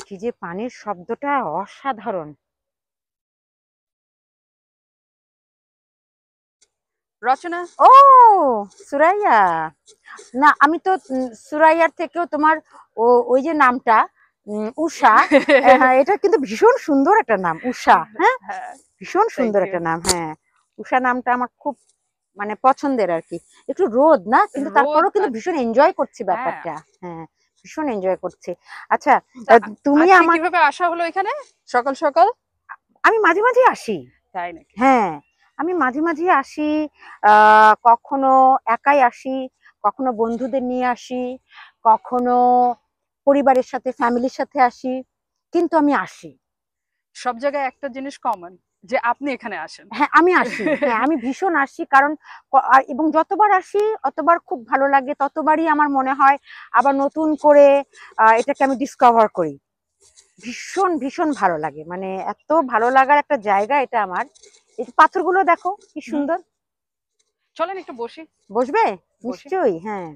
কি যে পানির শব্দটা অসাধারণ। রচনা। ও সুরাইয়া, না আমি তো সুরাইয়ার থেকেও তোমার ওই যে নামটা উষা, হ্যাঁ এটা কিন্তু ভীষণ সুন্দর একটা নাম উষা। হ্যাঁ হ্যাঁ, ভীষণ থ্যাংক সুন্দর ইউ। একটা নাম। হ্যাঁ উষা নামটা আমার খুব মানে পছন্দের আর কি। একটু রোদ না, কিন্তু রোদ তারপরেও কিন্তু ভীষণ এনজয় করছি হ্যাঁ। ব্যাপারটা। হ্যাঁ ভীষণ এনজয় করছি। আচ্ছা তা তুমি আজকে আমার, কিভাবে আসা হলো এখানে সকাল সকাল? আমি মাঝে মাঝে আসি। তাই নাকি? হ্যাঁ আমি মাঝে মাঝে আসি, কখনো একাই আসি, কখনো বন্ধুদের নিয়ে আসি, কখনো পরিবারের সাথে ফ্যামিলির সাথে আসি, কিন্তু আমি আসি। সব জায়গায় একটা জিনিস কমন, যে আপনি এখানে আসেন। হ্যাঁ আমি আসি, হ্যাঁ আমি ভীষণ আসি, কারণ এবং যতবার আসি অতবার খুব ভালো লাগে, ততবারই আমার মনে হয় আবার নতুন করে এটাকে আমি ডিসকভার করি। ভীষণ ভীষণ ভালো লাগে, মানে এত ভালো লাগার একটা জায়গা এটা আমার। এই পাথরগুলো দেখো কি হুম, সুন্দর। চলেন একটু বসি। বসবে? বসি। নিশ্চয়ই, হ্যাঁ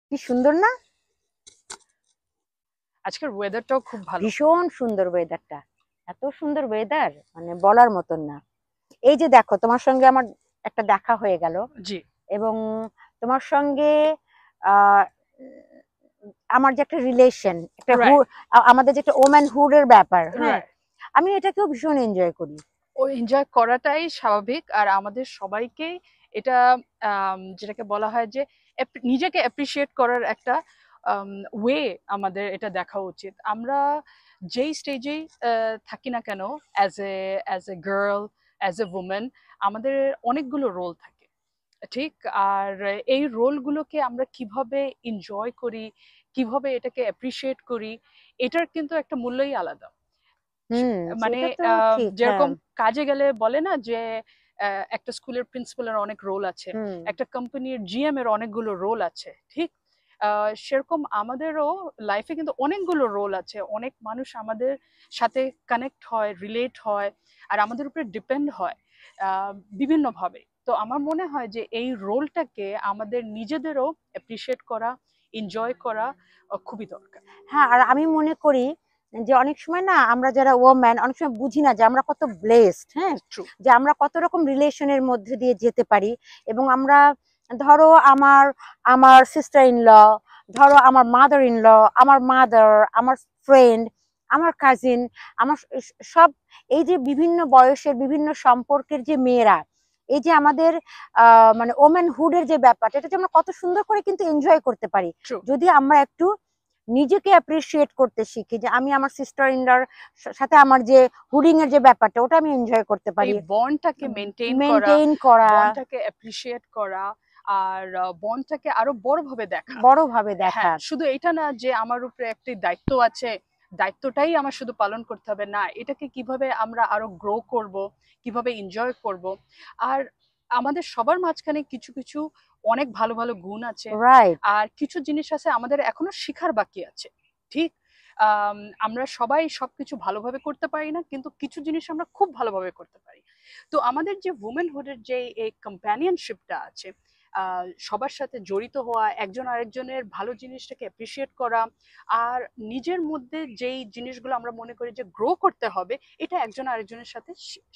কি সুন্দর না? আজকের ওয়েদারটাও খুব ভালো। ভীষণ সুন্দর ওয়েদারটা, এত সুন্দর ওয়েদার মানে বলার মতন না। এই যে দেখো তোমার সঙ্গে আমার একটা দেখা হয়ে গেল, জি। এবং তোমার সঙ্গে আহ আমার যে একটা রিলেশন, একটা রাইট। আমাদের যে একটা ওম্যান হুডের ব্যাপার, হ্যাঁ রাইট। আমি এটাকেও ভীষণ এনজয় করি। ও এনজয় করাটাই স্বাভাবিক, আর আমাদের সবাইকেই এটা যেটাকে বলা হয় যে নিজেকে অ্যাপ্রিসিয়েট করার একটা ওয়ে আমাদের এটা দেখা উচিত। আমরা যেই স্টেজেই থাকি না কেন, as a girl, as a women, আমাদের অনেকগুলো রোল থাকে, ঠিক? আর এই রোলগুলোকে আমরা কিভাবে এনজয় করি, কিভাবে এটাকে অ্যাপ্রিসিয়েট করি, এটার কিন্তু একটা মূল্যই আলাদা। হুম, মানে সেটা তো ঠিক, হ্যাঁ। যেরকম কাজে গেলে বলে না যে একটা স্কুলের প্রিন্সিপালের অনেক রোল আছে, হুম, একটা কোম্পানির জিএম এর অনেকগুলো রোল আছে, ঠিক? সেরকম আমাদেরও লাইফে কিন্তু অনেকগুলো রোল আছে, অনেক মানুষ আমাদের সাথে কানেক্ট হয়, রিলেট হয়, আর আমাদের উপরে ডিপেন্ড হয় বিভিন্নভাবে। তো আমার মনে হয় যে এই রোলটাকে আমাদের নিজেদেরও অ্যাপ্রিসিয়েট করা, এনজয় করা খুবই দরকার। হ্যাঁ আর আমি মনে করি যে অনেক সময় না আমরা যারা ওম্যান অনেক সময় বুঝি না যে আমরা কত ব্লেসড, হ্যাঁ ট্রু। যে আমরা কত রকম রিলেশনের মধ্যে দিয়ে যেতে পারি। এবং আমরা ধরো আমার আমার সিস্টার ইন ল, ধরো আমার মাদার ইন ল, আমার মাদার, আমার ফ্রেন্ড, আমার কাজিন, আমার সব, এই যে বিভিন্ন বয়সের বিভিন্ন সম্পর্কের যে মেয়েরা, এই যে আমাদের মানে ওমেন হুডের যে ব্যাপারটা, এটা যে আমরা কত সুন্দর করে কিন্তু এনজয় করতে পারি ট্রু। যদি আমরা একটু নিজেকে অ্যাপ্রিসিয়েট করতে শিখি। যে আমি আমার সিস্টার ইনলার সাথে আমার যে হুডিং এর যে ব্যাপারটা, ওটা আমি এনজয় করতে এই পারি। বন্ডটাকে মেনটেন করা, মেনটেন করা, বন্ডটাকে অ্যাপ্রিসিয়েট করা, আর বন্ডটাকে আরো বড়ভাবে দেখা। বড় ভাবে হ্যাঁ, দেখা। শুধু এটা না যে আমার উপরে একটি দায়িত্ব আছে, দায়িত্বটাই আমার শুধু পালন করতে হবে, না, এটাকে কিভাবে আমরা আরো গ্রো করব, কিভাবে এনজয় করব। আর আমাদের সবার মাঝখানে কিছু কিছু অনেক ভালো ভালো গুণ আছে, রাইট। আর কিছু জিনিস আছে আমাদের এখনো শেখার বাকি আছে, ঠিক? আমরা সবাই সবকিছু ভালোভাবে করতে পারি না, কিন্তু কিছু জিনিস আমরা খুব ভালোভাবে করতে পারি। তো আমাদের যে উমেনহুডের যে এই কম্প্যানিয়নশিপটা আছে, সবার সাথে জড়িত হওয়া, একজন আরেকজনের ভালো জিনিসটাকে অ্যাপ্রিসিয়েট করা, আর নিজের মধ্যে যেই জিনিসগুলো আমরা মনে করি যে গ্রো করতে হবে, এটা একজন আরেকজনের সাথে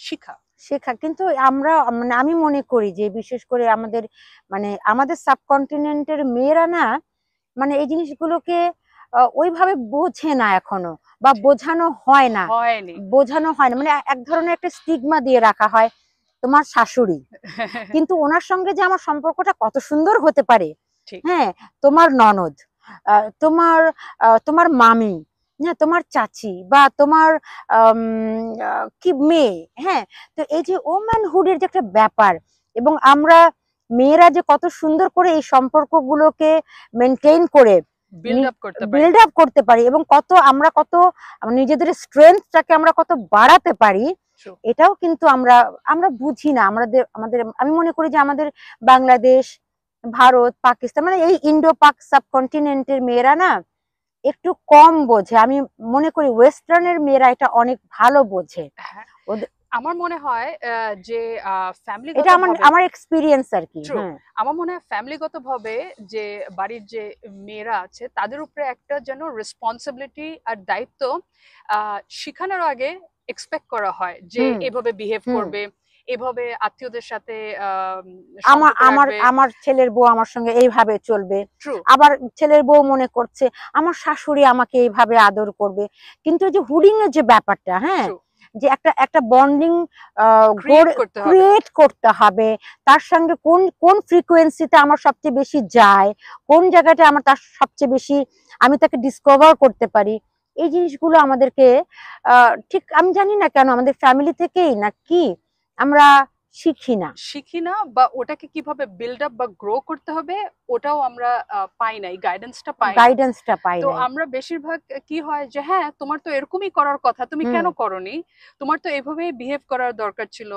শেখা। শেখা, কিন্তু আমরা মানে আমি মনে করি যে বিশেষ করে আমাদের মানে আমাদের সাবকন্টিনেন্টের মেয়েরা না, মানে এই জিনিসগুলোকে ওইভাবে বোঝে না এখনো, বা বোঝানো হয় না। হয়নি। বোঝানো হয় না, মানে এক ধরনের একটা স্টিগমা দিয়ে রাখা হয়। তোমার শাশুড়ি, কিন্তু ওনার সঙ্গে যে আমার সম্পর্কটা কত সুন্দর হতে পারে। ঠিক। হ্যাঁ তোমার ননদ, তোমার তোমার মামি, হ্যাঁ তোমার চাচি, বা তোমার কি মেয়ে, হ্যাঁ। তো এই যে ওম্যানহুডের যে একটা ব্যাপার, এবং আমরা মেয়েরা যে কত সুন্দর করে এই সম্পর্কগুলোকে মেনটেন করে বিল্ড আপ করতে পারি। বিল্ড আপ করতে পারি, এবং কত আমরা কত নিজেদের স্ট্রেংথটাকে আমরা কত বাড়াতে পারি, True. এটাও কিন্তু আমরা আমরা বুঝি না। আমাদের আমাদের আমি মনে করি যে আমাদের বাংলাদেশ, ভারত, পাকিস্তান, মানে এই ইন্ডো পাক সাবকন্টিনেন্টের মেয়েরা না একটু কম বোঝে। আমি মনে করি ওয়েস্টার্নের মেয়েরা এটা অনেক ভালো বোঝে। হ্যাঁ, আমার মনে হয় যে এটা ফ্যামিলিগত আমার ভাবে আমার এক্সপিরিয়েন্স আর কি। ট্রু, হ্যাঁ, আমার মনে হয় ফ্যামিলিগত ভাবে যে বাড়ির যে মেয়েরা আছে তাদের উপরে একটা যেন রেসপন্সিবিলিটি আর দায়িত্ব শিখানোর আগে এক্সপেক্ট করা হয় যে হুম এভাবে বিহেভ হুম। করবে, এভাবে আত্মীয়দের সাথে আমার সম্পর্ক আমার রাখবে। আমার ছেলের বউ আমার সঙ্গে এইভাবে চলবে, ট্রু। আবার ছেলের বউ মনে করছে আমার শাশুড়ি আমাকে এইভাবে আদর করবে। কিন্তু এই যে হুডিং এর যে ব্যাপারটা, হ্যাঁ, ট্রু। যে একটা একটা বন্ডিং ক্রিয়েট করতে হবে। ক্রিয়েট করতে হবে, তার সঙ্গে কোন কোন ফ্রিকোয়েন্সিতে আমার সবচেয়ে বেশি যায়, কোন জায়গাটা আমার তার সবচেয়ে বেশি আমি তাকে ডিসকভার করতে পারি, এই জিনিসগুলো আমাদেরকে ঠিক আমি জানি না কেন আমাদের ফ্যামিলি থেকেই না কি আমরা শিখি না, শিখি না, বা ওটাকে কিভাবে বিল্ড আপ বা গ্রো করতে হবে ওটাও আমরা পাই নাই, গাইডেন্সটা পাই না। গাইডেন্সটা পাই তো নাই। আমরা বেশিরভাগ কি হয় যে হ্যাঁ তোমার তো এরকমই করার কথা, তুমি হুম কেন করনি, তোমার তো এভাবেই বিহেভ করার দরকার ছিল,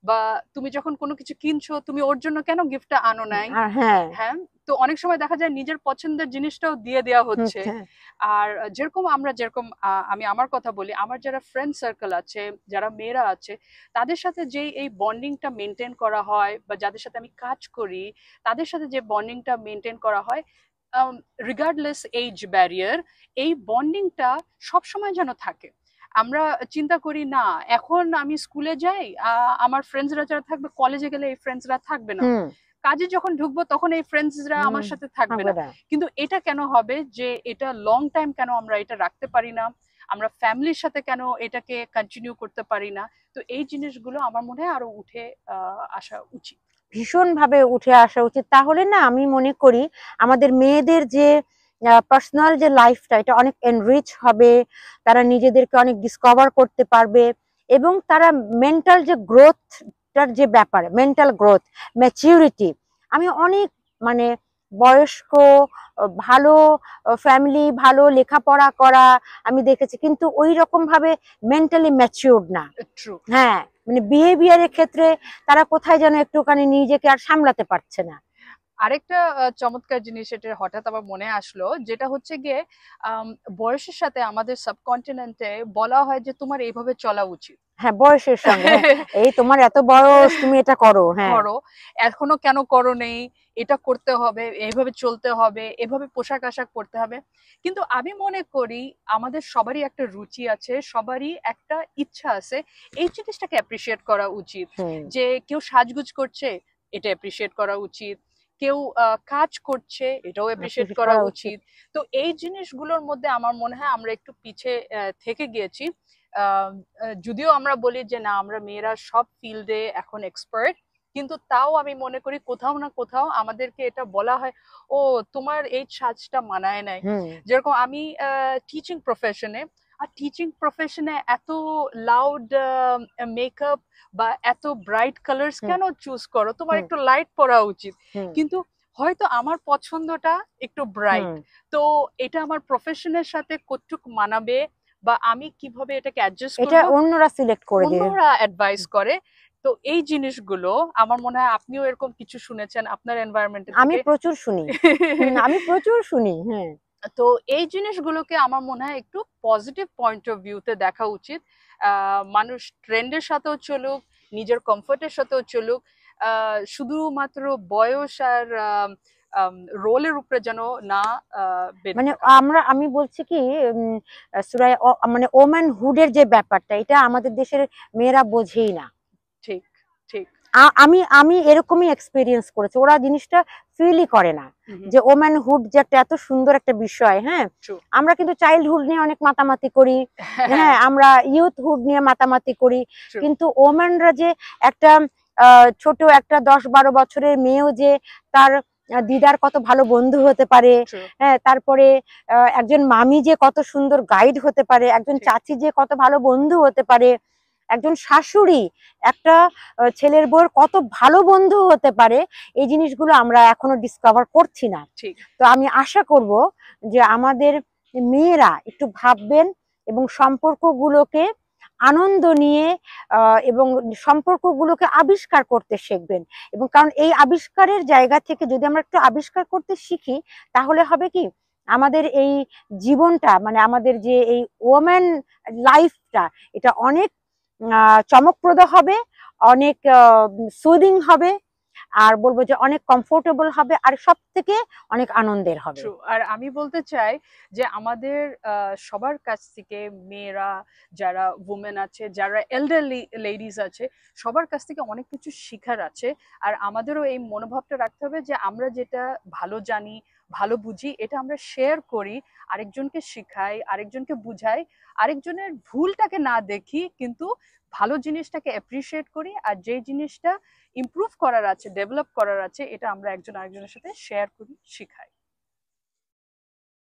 বা তুমি যখন কোনো কিছু কিনছো তুমি ওর জন্য কেন গিফটটা আনো নাই। আর হ্যাঁ হ্যাঁ, তো অনেক সময় দেখা যায় নিজের পছন্দের জিনিসটাও দিয়ে দেওয়া হচ্ছে। হচ্ছে আর যেরকম আমি আমার কথা বলি, আমার যারা ফ্রেন্ড সার্কেল আছে, যারা মেয়েরা আছে, তাদের সাথে যে এই বন্ডিংটা মেনটেন করা হয়, বা যাদের সাথে আমি কাজ করি তাদের সাথে যে বন্ডিংটা মেনটেন করা হয়, রিগার্ডলেস এইজ ব্যারিয়ার, এই বন্ডিংটা সবসময় যেন থাকে। আমরা চিন্তা করি না এখন আমি স্কুলে যাই, আমার ফ্রেন্ডসরা যারা থাকবে, কলেজে গেলে এই ফ্রেন্ডসরা থাকবে না, হুম কাজে যখন ঢুকবো তখন এই ফ্রেন্ডসরা হুম আমার সাথে থাকবে থাকবে না। না। কিন্তু এটা কেন হবে যে এটা লং টাইম কেন আমরা এটা রাখতে পারি না, আমরা ফ্যামিলির সাথে কেন এটাকে কন্টিনিউ করতে পারি না? তো এই জিনিসগুলো আমার মনে হয় আরো উঠে আসা উচিত। ভীষণ ভাবে উঠে আসা উচিত, তাহলে না আমি মনে করি আমাদের মেয়েদের যে পার্সোনাল যে লাইফটা এটা অনেক এনরিচ হবে, তারা নিজেদেরকে অনেক ডিসকভার করতে পারবে, এবং তারা মেন্টাল যে গ্রোথটার যে ব্যাপার, মেন্টাল গ্রোথ, ম্যাচিউরিটি, আমি অনেক মানে বয়স্ক ভালো ফ্যামিলি, ভালো লেখাপড়া করা আমি দেখেছি, কিন্তু ওই রকম ভাবে মেন্টালি ম্যাচিউরড না। ট্রু। হ্যাঁ, মানে বিহেভিয়ারের ক্ষেত্রে তারা কোথায় যেন একটুখানি নিজেকে আর সামলাতে পারছে না। আরেকটা চমৎকার জিনিস এটা হঠাৎ আমার মনে আসলো, যেটা হচ্ছে গিয়ে আম, বয়সের সাথে আমাদের সাবকন্টিনেন্টে বলা হয় যে তোমার এইভাবে চলা উচিত। হ্যাঁ, বয়সের সঙ্গে, হ্যাঁ, এই তোমার এত বয়স তুমি এটা করো, হ্যাঁ। করো, এখনো কেন করো নেই, এটা করতে হবে, এইভাবে চলতে হবে, এভাবে পোশাক আশাক পরতে হবে। কিন্তু আমি মনে করি আমাদের সবারই একটা রুচি আছে, সবারই একটা ইচ্ছা আছে, এই জিনিসটাকে অ্যাপ্রিসিয়েট করা উচিত। হুম, যে কেউ সাজগুজ করছে, এটা অ্যাপ্রিসিয়েট করা উচিত, কেউ কাজ করছে, এটাও অ্যাপ্রিসিয়েট appreciate করা করা উচিত। উচিত। তো এই জিনিসগুলোর মধ্যে আমার মনে হয় আমরা একটু পিছে থেকে গিয়েছি। আহ, যদিও আমরা বলি যে না আমরা মেয়েরা সব ফিল্ডে এখন এক্সপার্ট, কিন্তু তাও আমি মনে করি কোথাও না কোথাও আমাদেরকে এটা বলা হয়, ও তোমার এই সাজটা মানায় নাই। হুম, যেরকম আমি টিচিং প্রফেশনে, আর টিচিং প্রফেশনে এত লাউড মেকআপ বা এত ব্রাইট কালার্স হুম, কেন চুজ করো, তোমার হুম, একটু লাইট পরা উচিত। হুম, কিন্তু হয়তো আমার পছন্দটা একটু ব্রাইট, হুম। তো এটা আমার প্রফেশনের সাথে কতটুক মানাবে, বা আমি কিভাবে এটাকে অ্যাডজাস্ট এটা করব, অন্যরা সিলেক্ট করে দিয়ে। অন্যরা অ্যাডভাইস করে। তো এই জিনিসগুলো আমার মনে হয় আপনিও এরকম কিছু শুনেছেন আপনার এনভায়রনমেন্টের আমি থেকে। প্রচুর শুনি। আমি প্রচুর শুনি, হ্যাঁ। তো এই জিনিসগুলোকে আমার মনে হয় একটু পজিটিভ পয়েন্ট অফ ভিউতে দেখা উচিত। মানুষ ট্রেন্ডের সাথেও চলুক, নিজের কমফোর্টের সাথেও চলুক, শুধুমাত্র বয়স আর রোলের উপরে যেন না বেঁধে মানে থাকা হয়। আমি বলছি কি, সূরায় মানে ওম্যান হুডের যে ব্যাপারটা, এটা আমাদের দেশের মেয়েরা বোঝেই না। ঠিক, ঠিক। আমি আমি এরকমই এক্সপিরিয়েন্স করেছি, ওরা জিনিসটা ফিলই করে না হুম। যে ওম্যান হুড যে একটা এত সুন্দর একটা বিষয়। হ্যাঁ, ট্রু। আমরা কিন্তু চাইল্ডহুড নিয়ে অনেক মাতামাতি করি, হ্যাঁ। হ্যাঁ, আমরা ইউথ হুড নিয়ে মাতামাতি করি, ট্রু। কিন্তু ওম্যানরা যে একটা ছোট একটা 10-12 বছরের মেয়েও যে তার দিদার কত ভালো বন্ধু হতে পারে, ট্রু। হ্যাঁ, তারপরে একজন মামি যে কত সুন্দর গাইড হতে পারে, একজন ঠিক। চাচি যে কত ভালো বন্ধু হতে পারে, একজন শাশুড়ি একটা ছেলের বউয়ের কত ভালো বন্ধু হতে পারে, এই জিনিসগুলো আমরা এখনো ডিসকভার করছি না। ঠিক। তো আমি আশা করব যে আমাদের মেয়েরা একটু ভাববেন এবং সম্পর্কগুলোকে আনন্দ নিয়ে এবং সম্পর্কগুলোকে আবিষ্কার করতে শিখবেন। এবং কারণ এই আবিষ্কারের জায়গা থেকে যদি আমরা একটু আবিষ্কার করতে শিখি, তাহলে হবে কি আমাদের এই জীবনটা, মানে আমাদের যে এই ওম্যান লাইফটা, এটা অনেক চমকপ্রদ হবে, অনেক সুদিং হবে, আর বলবো যে অনেক কমফোর্টেবল হবে, আর সব থেকে অনেক আনন্দের হবে। ট্রু। আর আমি বলতে চাই যে আমাদের সবার কাছ থেকে, মেয়েরা যারা উমেন আছে, যারা এল্ডারলি লেডিস আছে, সবার কাছ থেকে অনেক কিছু শেখার আছে। আর আমাদেরও এই মনোভাবটা রাখতে হবে যে আমরা যেটা ভালো জানি, ভালো বুঝি, এটা আমরা শেয়ার করি, আরেকজনকে শেখাই, আরেকজনকে বুঝাই, আরেকজনের ভুলটাকে না দেখি, কিন্তু ভালো জিনিসটাকে অ্যাপ্রিসিয়েট করি, আর যে জিনিসটা ইমপ্রুভ করার আছে, ডেভেলপ করার আছে, এটা আমরা একজন আরেকজনের সাথে শেয়ার করি, শিখাই।